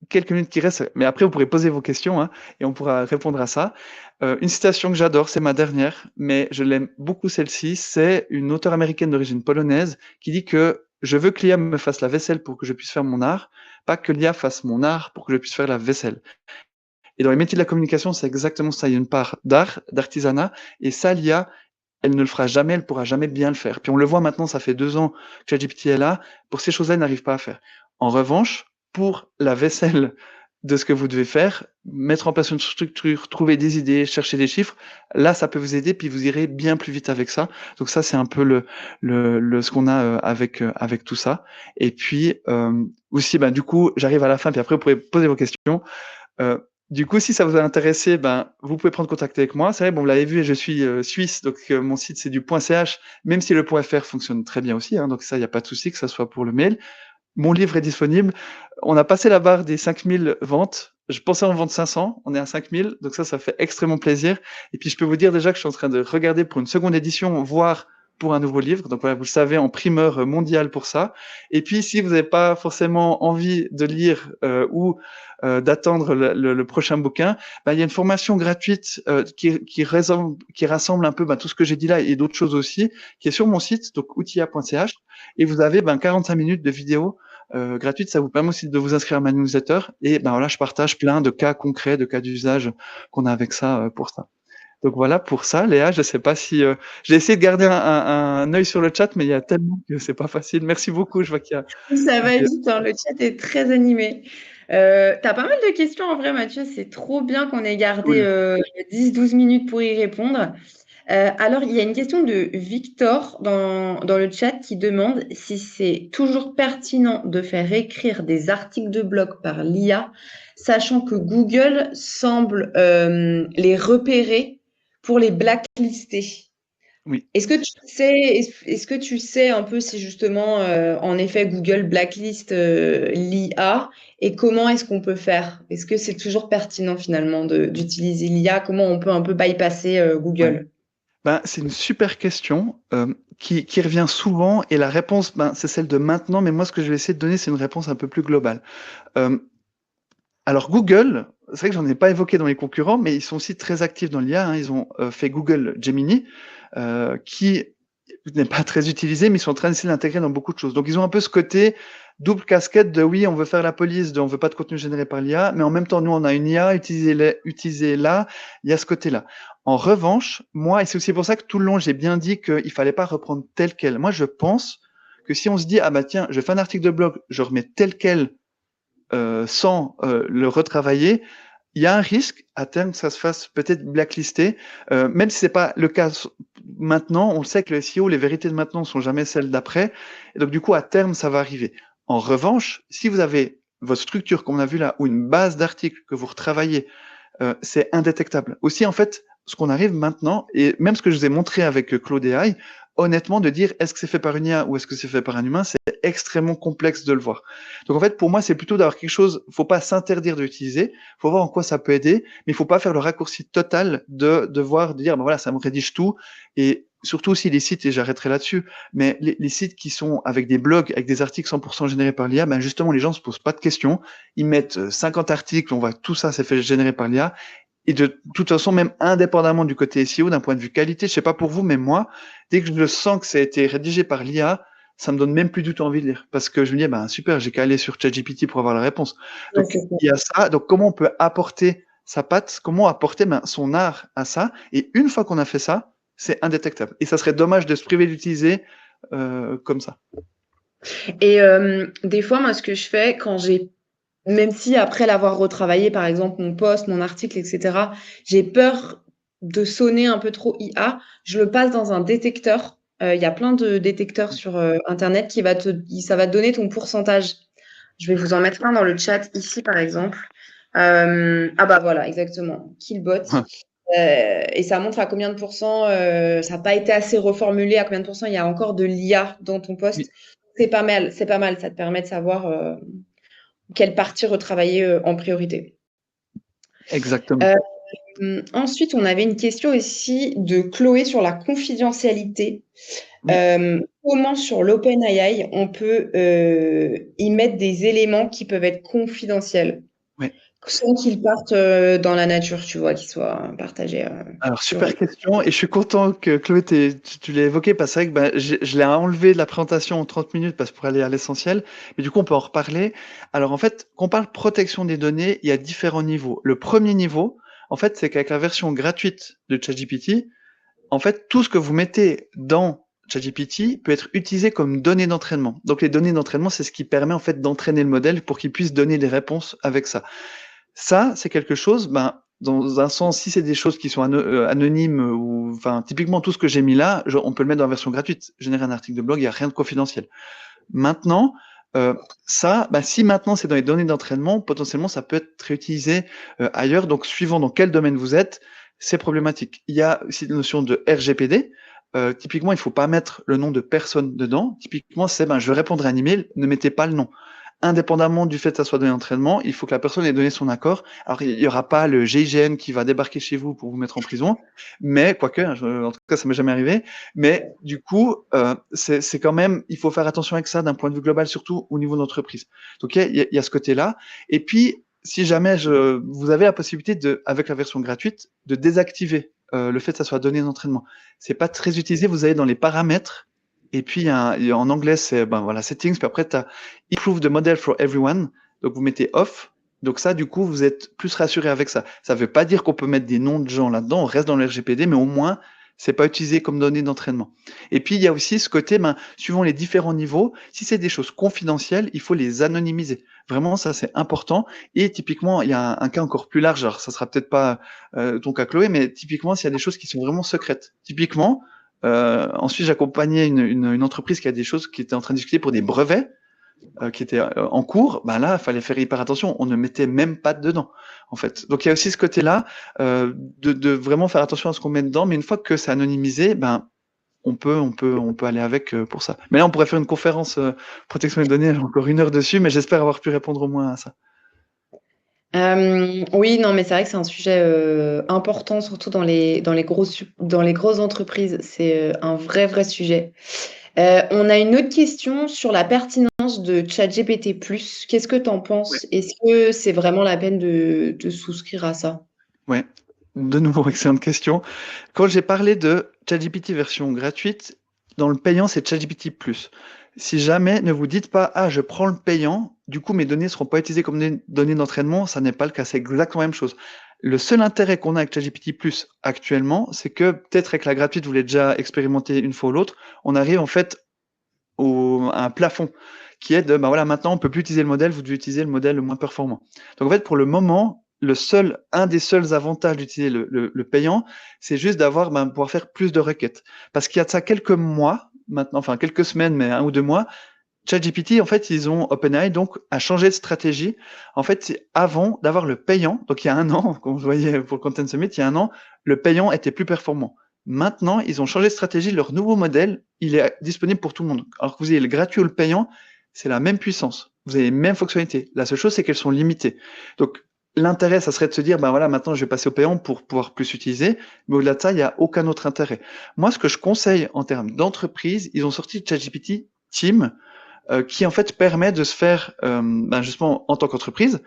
quelques minutes qui restent, mais après, vous pourrez poser vos questions hein, et on pourra répondre à ça. Une citation que j'adore, c'est ma dernière, mais je l'aime beaucoup celle-ci, c'est une auteure américaine d'origine polonaise qui dit que je veux que l'IA me fasse la vaisselle pour que je puisse faire mon art, pas que l'IA fasse mon art pour que je puisse faire la vaisselle. Et dans les métiers de la communication, c'est exactement ça. Il y a une part d'art, d'artisanat, et ça, l'IA, elle ne le fera jamais, elle pourra jamais bien le faire. Puis on le voit maintenant, ça fait 2 ans que ChatGPT est là, pour ces choses-là, elle n'arrive pas à faire. En revanche, pour la vaisselle de ce que vous devez faire, mettre en place une structure, trouver des idées, chercher des chiffres, là, ça peut vous aider, puis vous irez bien plus vite avec ça. Donc ça, c'est un peu ce qu'on a avec tout ça. Et puis, aussi, ben, du coup, j'arrive à la fin, puis après, vous pourrez poser vos questions. Du coup, si ça vous a intéressé, ben, vous pouvez prendre contact avec moi. C'est vrai, bon, vous l'avez vu, je suis suisse, donc mon site c'est du .ch, même si le .fr fonctionne très bien aussi, hein, donc ça, il n'y a pas de souci que ça soit pour le mail. Mon livre est disponible. On a passé la barre des 5000 ventes. Je pensais en vendre 500, on est à 5000, donc ça fait extrêmement plaisir. Et puis je peux vous dire déjà que je suis en train de regarder pour une seconde édition, voire pour un nouveau livre. Donc voilà, vous le savez, en primeur mondiale pour ça. Et puis si vous n'avez pas forcément envie de lire ou d'attendre le prochain bouquin, ben, il y a une formation gratuite qui rassemble un peu tout ce que j'ai dit là et d'autres choses aussi, qui est sur mon site, donc outilla.ch, et vous avez 45 minutes de vidéo gratuite. Ça vous permet aussi de vous inscrire à ma newsletter, et ben voilà, je partage plein de cas concrets, de cas d'usage qu'on a avec ça pour ça. Donc voilà pour ça, Léa. Je sais pas si j'ai essayé de garder un œil sur le chat, mais il y a tellement que c'est pas facile. Merci beaucoup. Je vois qu'il y a. Ça va vite, hein, le chat est très animé. T'as pas mal de questions en vrai, Mathieu. C'est trop bien qu'on ait gardé Cool. 10-12 minutes pour y répondre. Alors, il y a une question de Victor dans le chat qui demande si c'est toujours pertinent de faire écrire des articles de blog par l'IA, sachant que Google semble les repérer pour les blacklister. Oui. Est-ce que tu sais un peu si justement, en effet, Google blacklist l'IA et comment est-ce qu'on peut faire? Est-ce que c'est toujours pertinent finalement d'utiliser l'IA? Comment on peut un peu bypasser Ouais. Google? Ben, c'est une super question qui revient souvent et la réponse, ben, c'est celle de maintenant, mais moi ce que je vais essayer de donner, c'est une réponse un peu plus globale. Euh, alors Google, c'est vrai que j'en ai pas évoqué dans les concurrents, mais ils sont aussi très actifs dans l'IA. Hein. Ils ont fait Google Gemini, qui n'est pas très utilisé, mais ils sont en train d'essayer de l'intégrer dans beaucoup de choses. Donc ils ont un peu ce côté double casquette de oui, on veut faire la police, de on veut pas de contenu généré par l'IA, mais en même temps, nous, on a une IA, utilisez-la, il y a ce côté-là. En revanche, moi, et c'est aussi pour ça que tout le long, j'ai bien dit qu'il fallait pas reprendre tel quel. Moi, je pense que si on se dit, ah bah tiens, je fais un article de blog, je remets tel quel sans le retravailler, il y a un risque à terme que ça se fasse peut-être blacklister, même si c'est pas le cas maintenant. On sait que le SEO, les vérités de maintenant sont jamais celles d'après, et donc du coup à terme ça va arriver. En revanche, si vous avez votre structure, comme on a vu là, ou une base d'articles que vous retravaillez, c'est indétectable. Aussi en fait, ce qu'on arrive maintenant, et même ce que je vous ai montré avec Claude AI, honnêtement, de dire est-ce que c'est fait par une IA ou est-ce que c'est fait par un humain, c'est extrêmement complexe de le voir. Donc en fait, pour moi, c'est plutôt d'avoir quelque chose, faut pas s'interdire de l'utiliser, faut voir en quoi ça peut aider, mais il faut pas faire le raccourci total de devoir dire, ben voilà, ça me rédige tout, et surtout aussi les sites, et j'arrêterai là-dessus, mais les sites qui sont avec des blogs, avec des articles 100% générés par l'IA, ben justement, les gens se posent pas de questions, ils mettent 50 articles, on voit tout ça, c'est fait générer par l'IA, et de toute façon, même indépendamment du côté SEO, d'un point de vue qualité, je sais pas pour vous, mais moi, dès que je le sens que ça a été rédigé par l'IA, ça me donne même plus du tout envie de lire. Parce que je me dis, ben super, j'ai qu'à aller sur ChatGPT pour avoir la réponse. Ouais, Donc, c'est ça. il y a ça. Donc, comment on peut apporter sa patte, comment apporter son art à ça. Et une fois qu'on a fait ça, c'est indétectable. Et ça serait dommage de se priver d'utiliser comme ça. Et des fois, moi, ce que je fais quand même si après l'avoir retravaillé, par exemple, mon post, mon article, etc., j'ai peur de sonner un peu trop IA, je le passe dans un détecteur. Il y a plein de détecteurs sur Internet ça va te donner ton pourcentage. Je vais vous en mettre un dans le chat ici, par exemple. Ah bah voilà, exactement. Killbot. Et ça montre à combien de pourcents ça n'a pas été assez reformulé, à combien de pourcents il y a encore de l'IA dans ton post. Oui, C'est pas mal, c'est pas mal. Ça te permet de savoir quelle partie retravailler en priorité. exactement. Euh, Ensuite, on avait une question aussi de Chloé sur la confidentialité. Oui. Comment sur l'OpenAI, on peut y mettre des éléments qui peuvent être confidentiels Oui. sans qu'ils partent dans la nature, tu vois, qu'ils soient partagés Alors, sur... super question. Et je suis content que Chloé, tu l'aies évoqué parce que c'est vrai que je l'ai enlevé de la présentation en 30 minutes parce que pour aller à l'essentiel. Mais du coup, on peut en reparler. Alors, en fait, quand on parle protection des données, il y a différents niveaux. Le premier niveau, en fait, c'est qu'avec la version gratuite de ChatGPT, en fait, tout ce que vous mettez dans ChatGPT peut être utilisé comme données d'entraînement. Donc, les données d'entraînement, c'est ce qui permet en fait d'entraîner le modèle pour qu'il puisse donner des réponses avec ça. Ça, c'est quelque chose, ben, dans un sens, si c'est des choses qui sont anonymes ou, enfin, typiquement tout ce que j'ai mis là, on peut le mettre dans la version gratuite. Générer un article de blog, il n'y a rien de confidentiel. Maintenant, ça, ben, si maintenant c'est dans les données d'entraînement, potentiellement ça peut être réutilisé ailleurs. Donc, suivant dans quel domaine vous êtes, c'est problématique. Il y a aussi la notion de RGPD. Typiquement, il ne faut pas mettre le nom de personne dedans. Typiquement, c'est ben, je veux répondre à un email, ne mettez pas le nom indépendamment du fait que ça soit donné d'entraînement, il faut que la personne ait donné son accord. Alors, il n'y aura pas le GIGN qui va débarquer chez vous pour vous mettre en prison, mais quoique, en tout cas, ça m'est jamais arrivé. Mais du coup, c'est quand même, il faut faire attention avec ça d'un point de vue global, surtout au niveau de l'entreprise. Donc, il y a ce côté-là. Et puis, si jamais vous avez la possibilité avec la version gratuite, de désactiver le fait que ça soit donné d'entraînement. C'est pas très utilisé. Vous allez dans les paramètres. Et puis, en anglais, c'est ben, voilà, settings. Puis après, tu as Improve the model for everyone. Donc, vous mettez off. Donc ça, du coup, vous êtes plus rassuré avec ça. Ça ne veut pas dire qu'on peut mettre des noms de gens là-dedans. On reste dans le RGPD, mais au moins, c'est pas utilisé comme données d'entraînement. Et puis, il y a aussi ce côté, ben, suivant les différents niveaux, si c'est des choses confidentielles, il faut les anonymiser. Vraiment, ça, c'est important. Et typiquement, il y a un cas encore plus large. Alors, ça sera peut-être pas ton cas, Chloé, mais typiquement, s'il y a des choses qui sont vraiment secrètes. Typiquement, ensuite, j'accompagnais une entreprise qui a des choses qui étaient en train de discuter pour des brevets qui étaient en cours. Ben là, il fallait faire hyper attention. On ne mettait même pas dedans, en fait. Donc, il y a aussi ce côté-là de vraiment faire attention à ce qu'on met dedans. Mais une fois que c'est anonymisé, ben on peut aller avec pour ça. Mais là, on pourrait faire une conférence protection des données. J'ai encore 1 heure dessus, mais j'espère avoir pu répondre au moins à ça. Oui, non, mais c'est vrai que c'est un sujet important, surtout dans les grosses entreprises. C'est un vrai sujet. On a une autre question sur la pertinence de ChatGPT+. Qu'est-ce que tu en Ouais. penses? Est-ce que c'est vraiment la peine de souscrire à ça? Ouais. De nouveau, excellente question. Quand j'ai parlé de ChatGPT version gratuite, dans le payant, c'est ChatGPT+. Si jamais, ne vous dites pas, ah, je prends le payant, du coup, mes données ne seront pas utilisées comme des données d'entraînement, ça n'est pas le cas, c'est exactement la même chose. Le seul intérêt qu'on a avec ChatGPT+, actuellement, c'est que peut-être avec la gratuite, vous l'avez déjà expérimenté une fois ou l'autre, on arrive en fait à un plafond qui est de, ben voilà, maintenant, on peut plus utiliser le modèle, vous devez utiliser le modèle le moins performant. Donc en fait, pour le moment, un des seuls avantages d'utiliser le payant, c'est juste d'avoir, ben, pouvoir faire plus de requêtes. Parce qu'il y a de ça quelques mois, maintenant, enfin quelques semaines, mais 1 ou 2 mois, ChatGPT, en fait, ils ont OpenAI donc a changé de stratégie. En fait, c'est avant d'avoir le payant, donc il y a 1 an, comme vous voyez pour le Content Summit, il y a 1 an, le payant était plus performant. Maintenant, ils ont changé de stratégie. Leur nouveau modèle, il est disponible pour tout le monde. Alors que vous ayez le gratuit ou le payant, c'est la même puissance. Vous avez les mêmes fonctionnalités. La seule chose, c'est qu'elles sont limitées. Donc, l'intérêt, ça serait de se dire, ben voilà, maintenant, je vais passer au payant pour pouvoir plus utiliser. Mais au-delà de ça, il n'y a aucun autre intérêt. Moi, ce que je conseille en termes d'entreprise, ils ont sorti ChatGPT Team, qui en fait permet de se faire justement en tant qu'entreprise,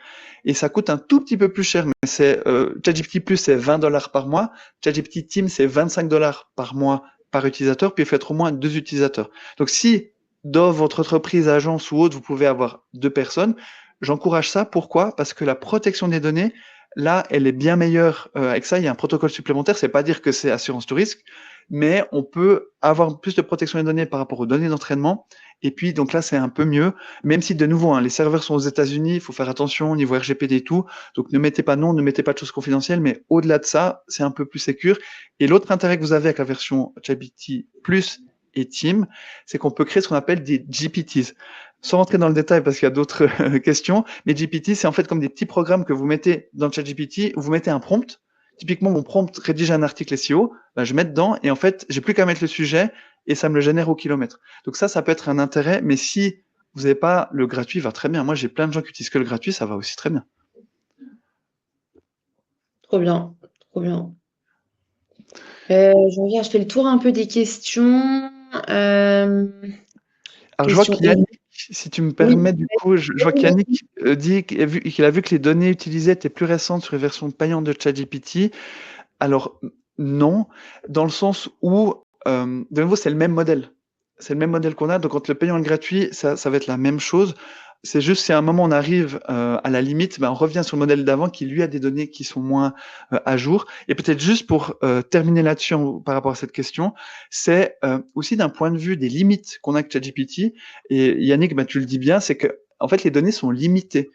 et ça coûte un tout petit peu plus cher, mais c'est ChatGPT Plus, c'est $20 par mois, ChatGPT Team, c'est $25 par mois par utilisateur, puis il faut être au moins 2 utilisateurs. Donc si dans votre entreprise, agence ou autre, vous pouvez avoir 2 personnes, j'encourage ça. Pourquoi? Parce que la protection des données, là, elle est bien meilleure avec ça. Il y a un protocole supplémentaire, c'est pas dire que c'est assurance tout risque, mais on peut avoir plus de protection des données par rapport aux données d'entraînement. Et puis, donc là, c'est un peu mieux, même si de nouveau, les serveurs sont aux États-Unis, il faut faire attention au niveau RGPD et tout. Donc, ne mettez pas de nom, ne mettez pas de choses confidentielles, mais au-delà de ça, c'est un peu plus sécure. Et l'autre intérêt que vous avez avec la version ChatGPT Plus et Team, c'est qu'on peut créer ce qu'on appelle des GPTs. Sans rentrer dans le détail parce qu'il y a d'autres questions, mais GPT, c'est en fait comme des petits programmes que vous mettez dans ChatGPT où vous mettez un prompt. Typiquement, mon prompt rédige un article SEO, je mets dedans et en fait, j'ai plus qu'à mettre le sujet et ça me le génère au kilomètre. Donc ça peut être un intérêt, mais si vous n'avez pas le gratuit, va très bien. Moi, j'ai plein de gens qui utilisent que le gratuit, ça va aussi très bien. Trop bien, trop bien. Je reviens, je fais le tour un peu des questions. Alors, je vois Question qu'Yannick, si tu me oui, permets, du coup, je vois qu'Yannick dit qu'il a vu que les données utilisées étaient plus récentes sur les versions payantes de ChatGPT. Alors, non, dans le sens où, de nouveau, c'est le même modèle. C'est le même modèle qu'on a. Donc, entre le payant et le gratuit, ça va être la même chose. C'est juste si à un moment on arrive à la limite, on revient sur le modèle d'avant qui lui a des données qui sont moins à jour. Et peut-être juste pour terminer là-dessus par rapport à cette question, c'est aussi d'un point de vue des limites qu'on a avec ChatGPT. Et Yannick, tu le dis bien, c'est que en fait les données sont limitées.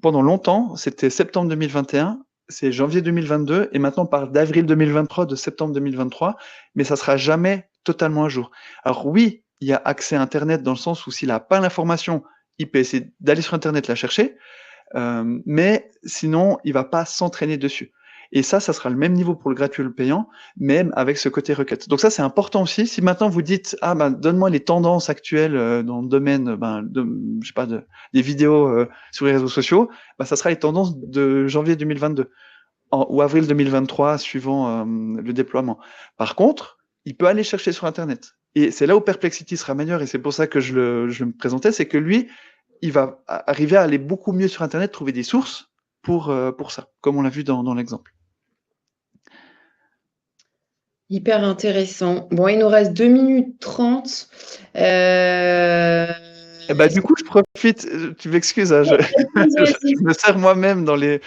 Pendant longtemps, c'était septembre 2021, c'est janvier 2022, et maintenant on parle d'avril 2023, de septembre 2023, mais ça sera jamais totalement à jour. Alors oui, il y a accès à Internet dans le sens où s'il n'a pas l'information, il peut essayer d'aller sur Internet la chercher, mais sinon, il va pas s'entraîner dessus. Et ça sera le même niveau pour le gratuit et le payant, même avec ce côté requête. Donc ça, c'est important aussi. Si maintenant vous dites, donne-moi les tendances actuelles dans le domaine, je sais pas, des vidéos sur les réseaux sociaux, ça sera les tendances de janvier 2022 ou avril 2023, suivant le déploiement. Par contre, il peut aller chercher sur Internet. Et c'est là où Perplexity sera meilleur, et c'est pour ça que je me présentais, c'est que lui, il va arriver à aller beaucoup mieux sur Internet, trouver des sources pour ça, comme on l'a vu dans l'exemple. hyper intéressant. Bon, il nous reste 2 minutes 30. Du coup, je profite, tu m'excuses, je me sers moi-même dans les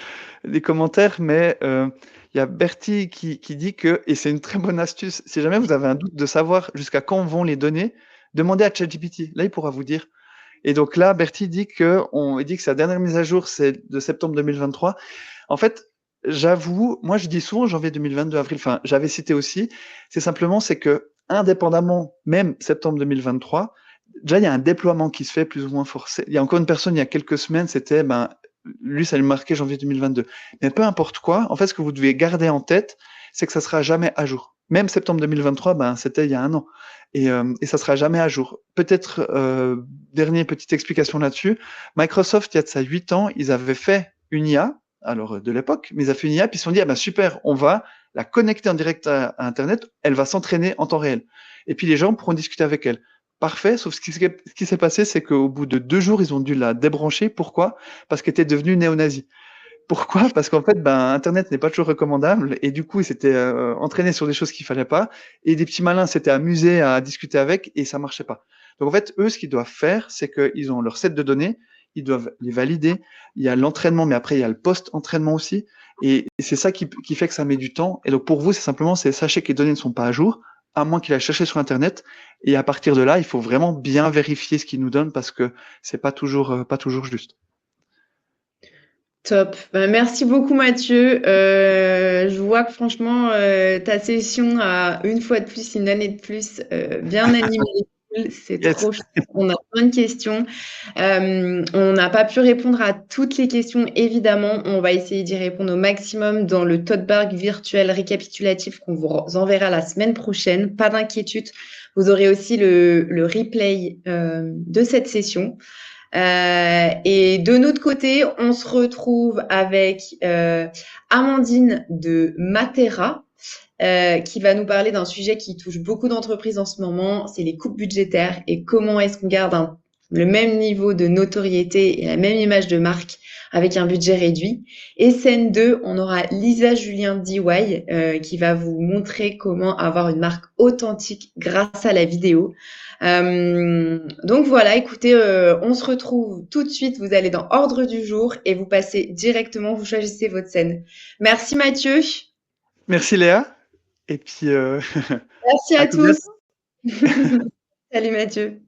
commentaires, mais il y a Bertie qui dit que, et c'est une très bonne astuce, si jamais vous avez un doute de savoir jusqu'à quand vont les données, demandez à ChatGPT. Là, il pourra vous dire. Et donc là, Bertie dit que sa dernière mise à jour, c'est de septembre 2023. En fait, j'avoue, moi je dis souvent janvier 2022, avril, enfin j'avais cité aussi, c'est que indépendamment, même septembre 2023, déjà il y a un déploiement qui se fait plus ou moins forcé. Il y a encore une personne il y a quelques semaines, c'était, lui ça lui marquait janvier 2022. Mais peu importe quoi, en fait ce que vous devez garder en tête, c'est que ça sera jamais à jour. Même septembre 2023, c'était il y a un an. Et ça sera jamais à jour. Peut-être, dernière petite explication là-dessus, Microsoft, il y a de ça 8 ans, ils avaient fait une IA, alors de l'époque, mais ils avaient fait une IA, puis ils se sont dit, super, on va la connecter en direct à Internet, elle va s'entraîner en temps réel. Et puis les gens pourront discuter avec elle. Parfait, sauf ce qui s'est passé, c'est qu'au bout de 2 jours, ils ont dû la débrancher. Pourquoi? Parce qu'elle était devenue néo-nazie. Pourquoi? Parce qu'en fait, Internet n'est pas toujours recommandable et du coup, ils s'étaient entraînés sur des choses qu'il fallait pas et des petits malins s'étaient amusés à discuter avec et ça marchait pas. Donc en fait, eux, ce qu'ils doivent faire, c'est qu'ils ont leur set de données, ils doivent les valider. Il y a l'entraînement, mais après il y a le post-entraînement aussi et c'est ça qui fait que ça met du temps. Et donc pour vous, c'est sachez que les données ne sont pas à jour, à moins qu'il aille chercher sur Internet. Et à partir de là, il faut vraiment bien vérifier ce qu'ils nous donnent parce que c'est pas toujours juste. Top. Merci beaucoup Mathieu. Je vois que franchement, ta session a une fois de plus, une année de plus, bien animée. cool, c'est Yes. trop chouette. On a plein de questions. On n'a pas pu répondre à toutes les questions, évidemment. On va essayer d'y répondre au maximum dans le tote bag virtuel récapitulatif qu'on vous enverra la semaine prochaine. Pas d'inquiétude, vous aurez aussi le replay de cette session. Et de notre côté, on se retrouve avec Amandine de Matera, qui va nous parler d'un sujet qui touche beaucoup d'entreprises en ce moment, c'est les coupes budgétaires et comment est-ce qu'on garde le même niveau de notoriété et la même image de marque avec un budget réduit. Et scène 2, on aura Lisa Julien DY qui va vous montrer comment avoir une marque authentique grâce à la vidéo. Donc voilà, écoutez, on se retrouve tout de suite. Vous allez dans Ordre du jour et vous passez directement, vous choisissez votre scène. Merci Mathieu. Merci Léa. Et puis, Merci à à tout bientôt. tous. Salut Mathieu.